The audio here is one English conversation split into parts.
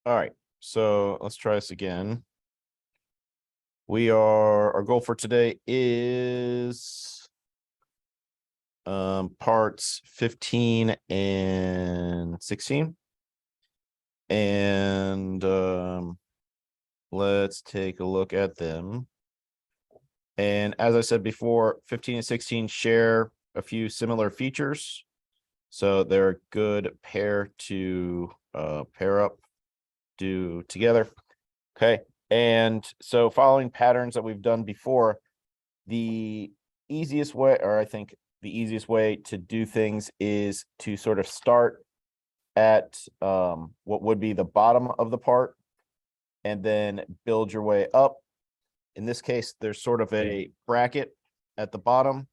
All right, so let's try this again. Our goal for today is parts 15 and 16. And let's take a look at them. And as I said before, 15 and 16 share a few similar features. So they're a good pair to pair up, do together. Okay. And so following patterns that we've done before, the easiest way, or I think the easiest way to do things is to sort of start at what would be the bottom of the part and then build your way up. In this case, there's sort of a bracket at the bottom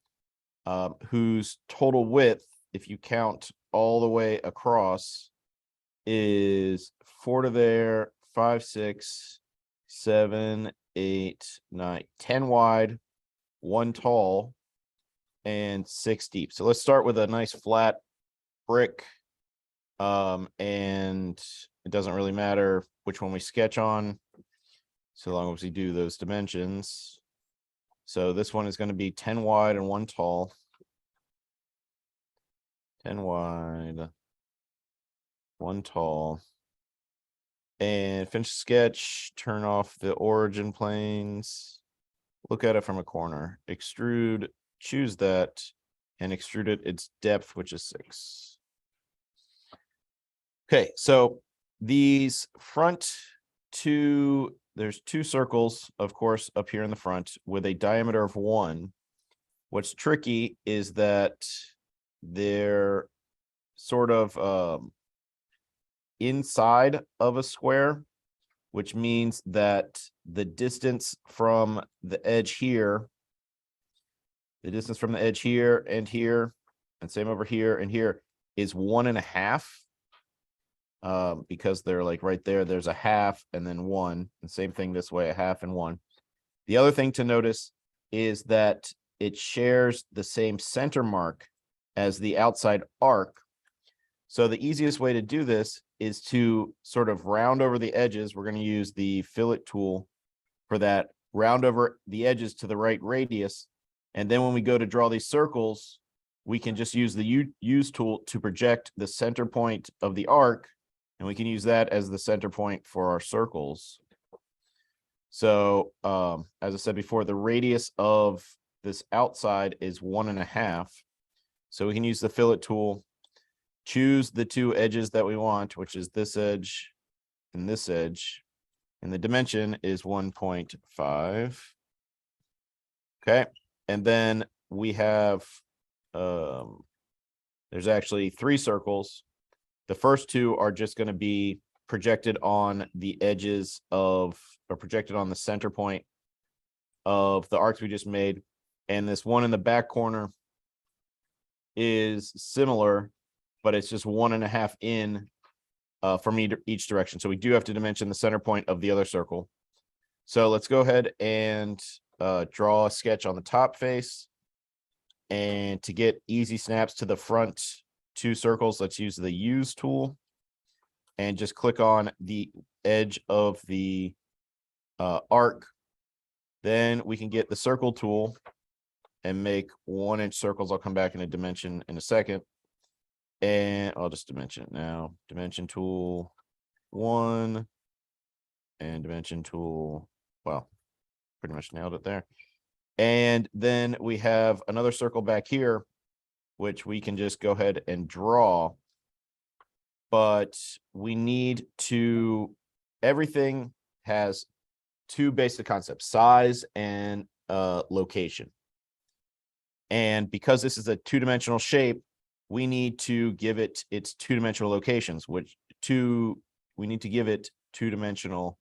whose total width, if you count all the way across, is 4 to there, 5, 6, 7, 8, 9, 10 wide, 1 tall, and 6 deep. So let's start with a nice flat brick. And it doesn't really matter which one we sketch on, so long as we do those dimensions. So this one is going to be 10 wide and 1 tall. 10 wide, 1 tall. And finish sketch, turn off the origin planes, look at it from a corner, extrude, choose that, and extrude it its depth, which is 6. Okay, so these front two, there's 2 circles, of course, up here in the front with a diameter of 1. What's tricky is that they're sort of inside of a square, which means that the distance from the edge here, and here, and same over here and here, is 1.5. Because they're like right there, there's a half and then 1, and same thing this way, a half and 1. The other thing to notice is that it shares the same center mark as the outside arc. So the easiest way to do this is to sort of round over the edges. We're going to use the fillet tool for that, round over the edges to the right radius. And then when we go to draw these circles, we can just use the use tool to project the center point of the arc, and we can use that as the center point for our circles. So as I said before, the radius of this outside is 1.5. So we can use the fillet tool, choose the 2 edges that we want, which is this edge and this edge, and the dimension is 1.5. Okay, and then we have there's actually 3 circles. The first 2 are just going to be projected on the edges of, or projected on the center point of the arcs we just made. And this one in the back corner is similar, but it's just 1.5 in from each direction. So we do have to dimension the center point of the other circle. So let's go ahead and draw a sketch on the top face. And to get easy snaps to the front 2 circles, let's use the use tool and just click on the edge of the arc. Then we can get the circle tool and make 1-inch circles. I'll come back in a dimension in a second. And I'll just dimension it now. Dimension tool 1 and dimension tool. Well, pretty much nailed it there. And then we have another circle back here, which we can just go ahead and draw. But we need to, everything has 2 basic concepts, size and location. And because this is a 2-dimensional shape, we need to give it its 2-dimensional locations, we need to give it 2-dimensional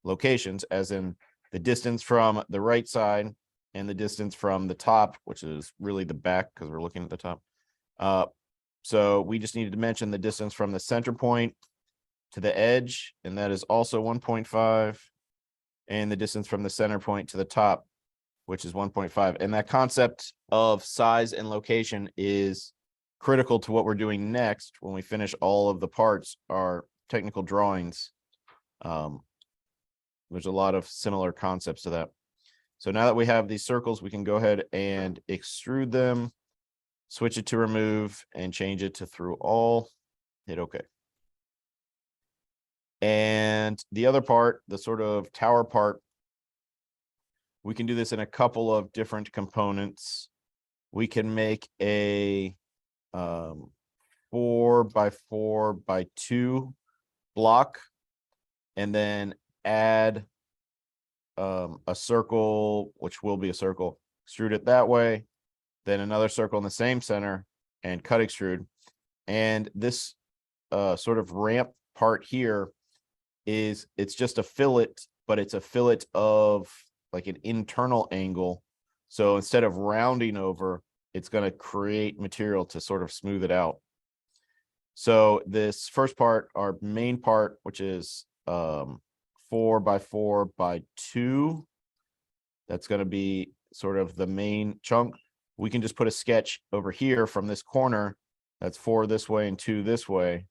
locations, as in the distance from the right side and the distance from the top, which is really the back because we're looking at the top. So we just need to dimension the distance from the center point to the edge, and that is also 1.5, and the distance from the center point to the top, which is 1.5. And that concept of size and location is critical to what we're doing next when we finish all of the parts, our technical drawings. There's a lot of similar concepts to that. So now that we have these circles, we can go ahead and extrude them, switch it to remove, and change it to through all. Hit OK. And the other part, the sort of tower part, we can do this in a couple of different components. We can make a 4x4x2 block and then add a circle, which will be a circle, extrude it that way, then another circle in the same center and cut extrude. And this sort of ramp part here is, it's just a fillet, but it's a fillet of like an internal angle. So instead of rounding over, it's going to create material to sort of smooth it out. So this first part, our main part, which is 4x4x2, that's going to be sort of the main chunk. We can just put a sketch over here from this corner that's 4 this way and 2 this way,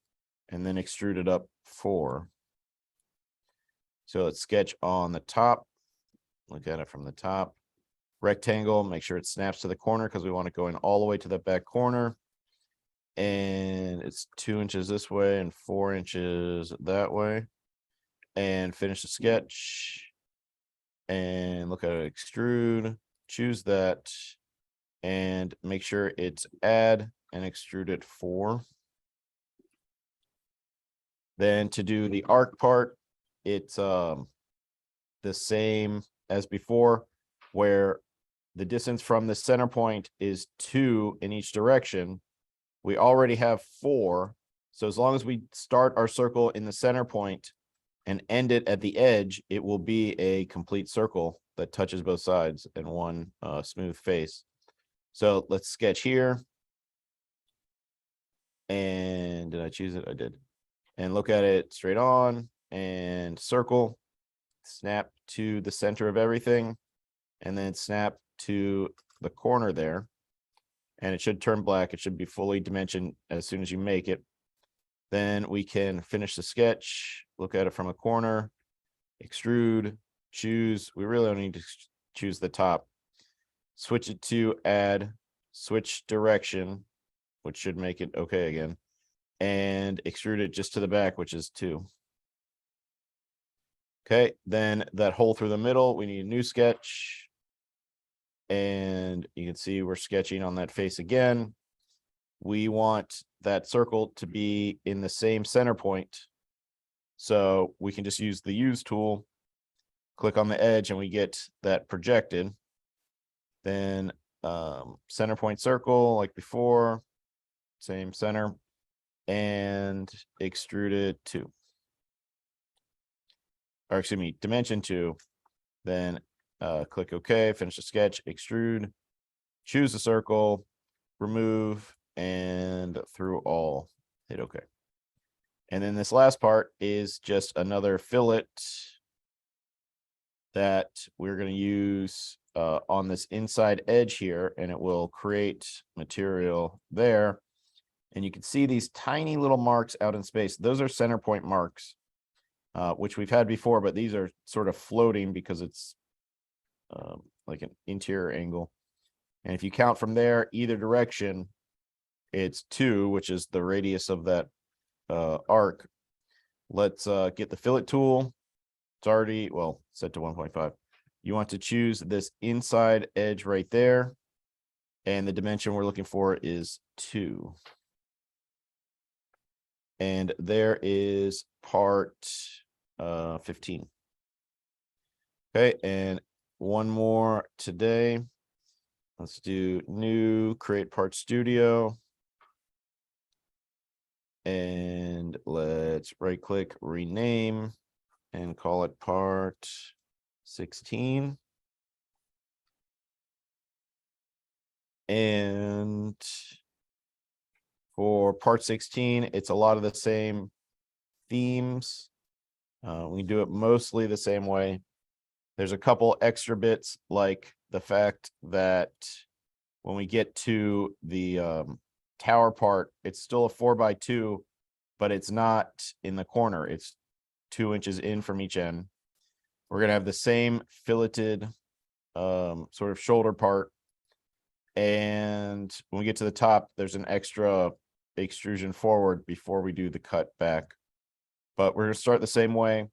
and then extrude it up 4. So let's sketch on the top. Look at it from the top. Rectangle, make sure it snaps to the corner because we want it going all the way to the back corner. And it's 2 inches this way and 4 inches that way. And finish the sketch. And look at it, extrude, choose that, and make sure it's add and extrude it 4. Then to do the arc part, it's the same as before, where the distance from the center point is 2 in each direction. We already have 4. So as long as we start our circle in the center point and end it at the edge, it will be a complete circle that touches both sides in one smooth face. So let's sketch here. And did I choose it? I did. And look at it straight on and circle, snap to the center of everything, and then snap to the corner there. And it should turn black. It should be fully dimensioned as soon as you make it. Then we can finish the sketch, look at it from a corner, extrude, choose. We really don't need to choose the top. Switch it to add, switch direction, which should make it okay again, and extrude it just to the back, which is 2. Okay, then that hole through the middle, we need a new sketch. And you can see we're sketching on that face again. We want that circle to be in the same center point. So we can just use the use tool, click on the edge, and we get that projected. Then center point circle like before, same center, and extrude it 2. Or excuse me, dimension 2. Then click OK, finish the sketch, extrude, choose the circle, remove, and through all, hit OK. And then this last part is just another fillet that we're going to use on this inside edge here, and it will create material there. And you can see these tiny little marks out in space. Those are center point marks, which we've had before, but these are sort of floating because it's like an interior angle. And if you count from there, either direction, it's 2, which is the radius of that arc. Let's get the fillet tool. It's already, well, set to 1.5. You want to choose this inside edge right there. And the dimension we're looking for is 2. And there is part 15. Okay, and one more today. Let's do new, create part studio. And let's right click, rename, and call it part 16. And for part 16, it's a lot of the same themes. We do it mostly the same way. There's a couple extra bits, like the fact that when we get to the tower part, it's still a 4x2, but it's not in the corner. It's 2 inches in from each end. We're going to have the same filleted sort of shoulder part. And when we get to the top, there's an extra extrusion forward before we do the cut back. But we're going to start the same way.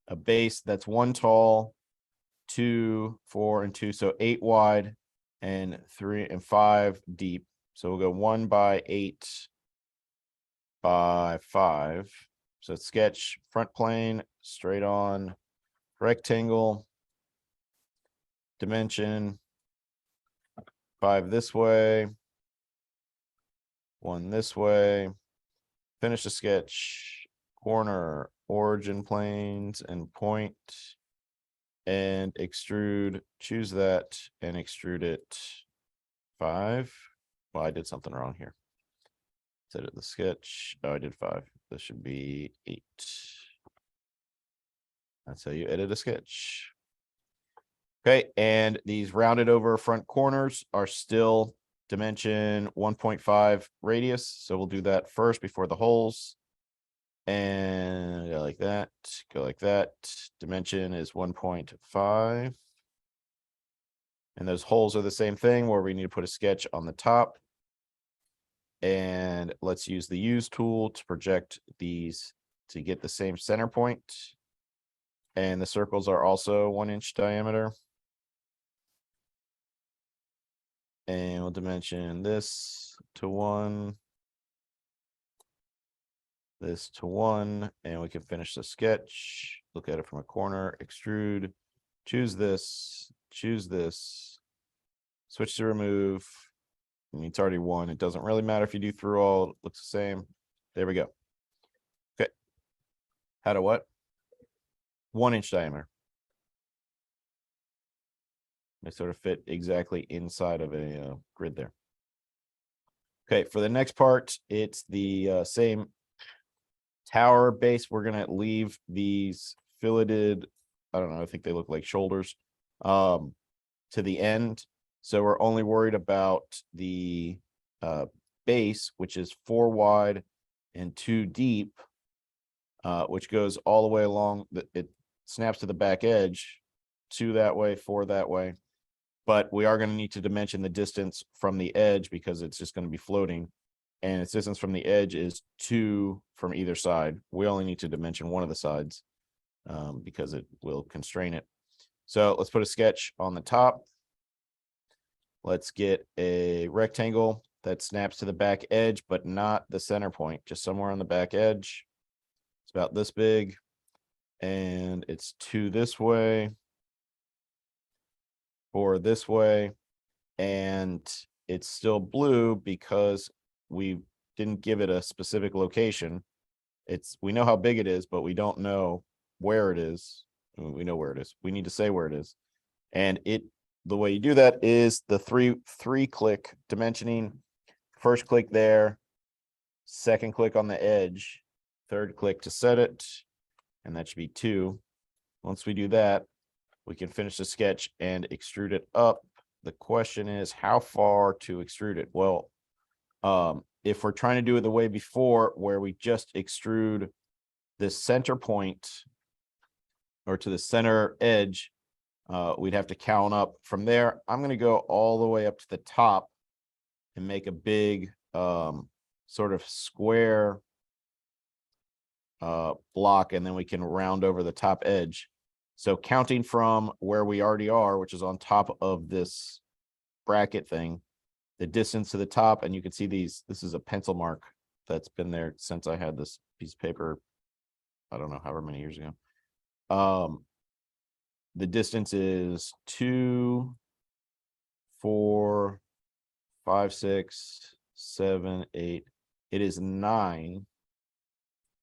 A base that's 1 tall, 2, 4, and 2. So 8 wide and 3 and 5 deep. So we'll go 1 by 8 by 5. So sketch front plane, straight on, rectangle, dimension, 5 this way, 1 this way. Finish the sketch, corner, origin planes, and point, and extrude. Choose that and extrude it 5. Well, I did something wrong here. Edit the sketch. Oh, I did 5. This should be 8. That's how you edit a sketch. Okay, and these rounded over front corners are still dimension 1.5 radius. So we'll do that first before the holes. And go like that, go like that. Dimension is 1.5. And those holes are the same thing where we need to put a sketch on the top. And let's use the use tool to project these to get the same center point. And the circles are also 1 inch diameter. And we'll dimension this to 1, this to 1, and we can finish the sketch. Look at it from a corner, extrude, choose this, switch to remove. I mean, it's already 1. It doesn't really matter if you do through all, it looks the same. There we go. Okay. How to what? 1 inch diameter. They sort of fit exactly inside of a grid there. Okay, for the next part, it's the same tower base. We're going to leave these filleted, I don't know, I think they look like shoulders, to the end. So we're only worried about the base, which is 4 wide and 2 deep, which goes all the way along. It snaps to the back edge, 2 that way, 4 that way. But we are going to need to dimension the distance from the edge because it's just going to be floating. And its distance from the edge is 2 from either side. We only need to dimension one of the sides because it will constrain it. So let's put a sketch on the top. Let's get a rectangle that snaps to the back edge, but not the center point, just somewhere on the back edge. It's about this big. And it's 2 this way, 4 this way, and it's still blue because we didn't give it a specific location. We know how big it is, but we don't know where it is. We know where it is. We need to say where it is. And the way you do that is the three click dimensioning. First click there, second click on the edge, third click to set it, and that should be 2. Once we do that, we can finish the sketch and extrude it up. The question is how far to extrude it. Well, if we're trying to do it the way before, where we just extrude the center point or to the center edge, we'd have to count up from there. I'm going to go all the way up to the top and make a big sort of square block, and then we can round over the top edge. So counting from where we already are, which is on top of this bracket thing, the distance to the top, and you can see this is a pencil mark that's been there since I had this piece of paper, I don't know, however many years ago. The distance is 2, 4, 5, 6, 7, 8. It is 9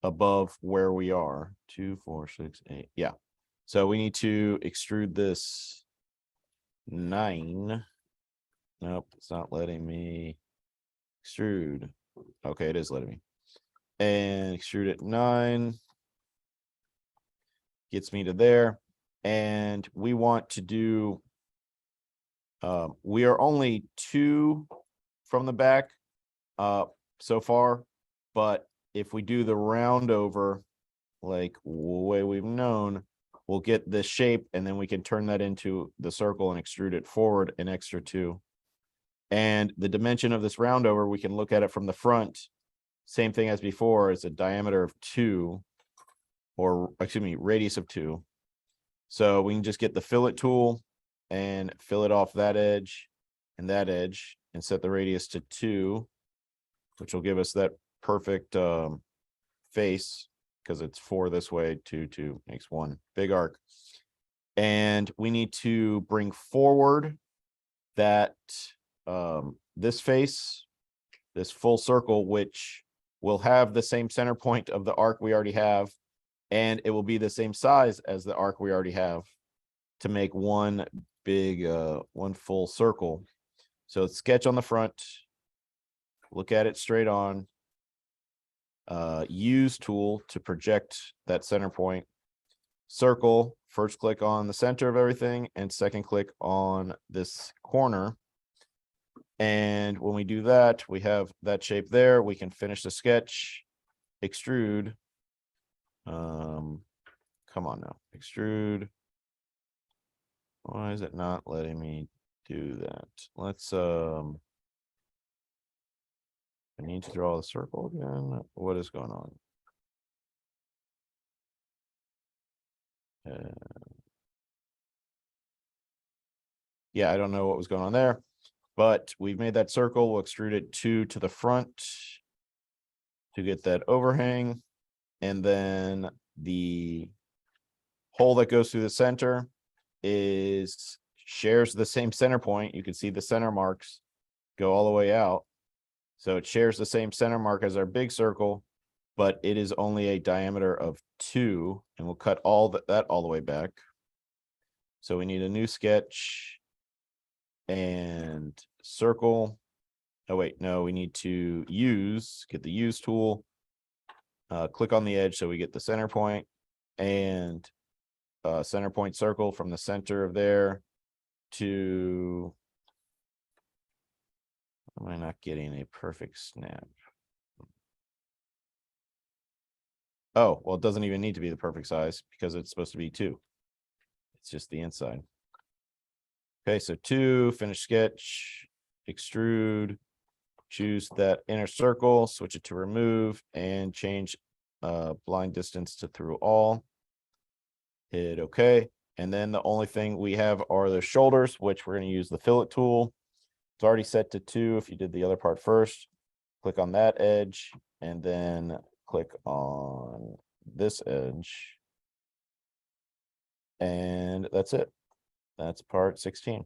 above where we are. 2, 4, 6, 8. Yeah. So we need to extrude this 9. Nope, it's not letting me extrude. Okay, it is letting me. And extrude it 9. Gets me to there. And we want to do, we are only 2 from the back so far. But if we do the round over, like way we've known, we'll get this shape and then we can turn that into the circle and extrude it forward an extra 2. And the dimension of this roundover, we can look at it from the front. Same thing as before, it's a diameter of 2, or excuse me, radius of 2. So we can just get the fillet tool and fillet off that edge and that edge and set the radius to 2, which will give us that perfect face, because it's 4 this way, 2, 2 makes 1 big arc. And we need to bring forward that this face, this full circle, which will have the same center point of the arc we already have, and it will be the same size as the arc we already have, to make one big one full circle. So sketch on the front, look at it straight on, use tool to project that center point, circle, first click on the center of everything and second click on this corner. And when we do that, we have that shape there. We can finish the sketch, extrude. Come on now, extrude. Why is it not letting me do that? Let's I need to draw the circle again. What is going on? Yeah, I don't know what was going on there, but we've made that circle. We'll extrude it 2 to the front to get that overhang. And then the hole that goes through the center shares the same center point. You can see the center marks go all the way out. So it shares the same center mark as our big circle, but it is only a diameter of 2, and we'll cut all that all the way back. So we need a new sketch and circle. Oh wait, no, we need to get the use tool, click on the edge so we get the center point, and center point circle from the center of there to, am I not getting a perfect snap? Oh, well, it doesn't even need to be the perfect size because it's supposed to be 2. It's just the inside. Okay, so 2, finish sketch, extrude, choose that inner circle, switch it to remove, and change blind distance to through all. Hit OK. And then the only thing we have are the shoulders, which we're going to use the fillet tool. It's already set to 2 if you did the other part first. Click on that edge and then click on this edge. And that's it. That's part 16.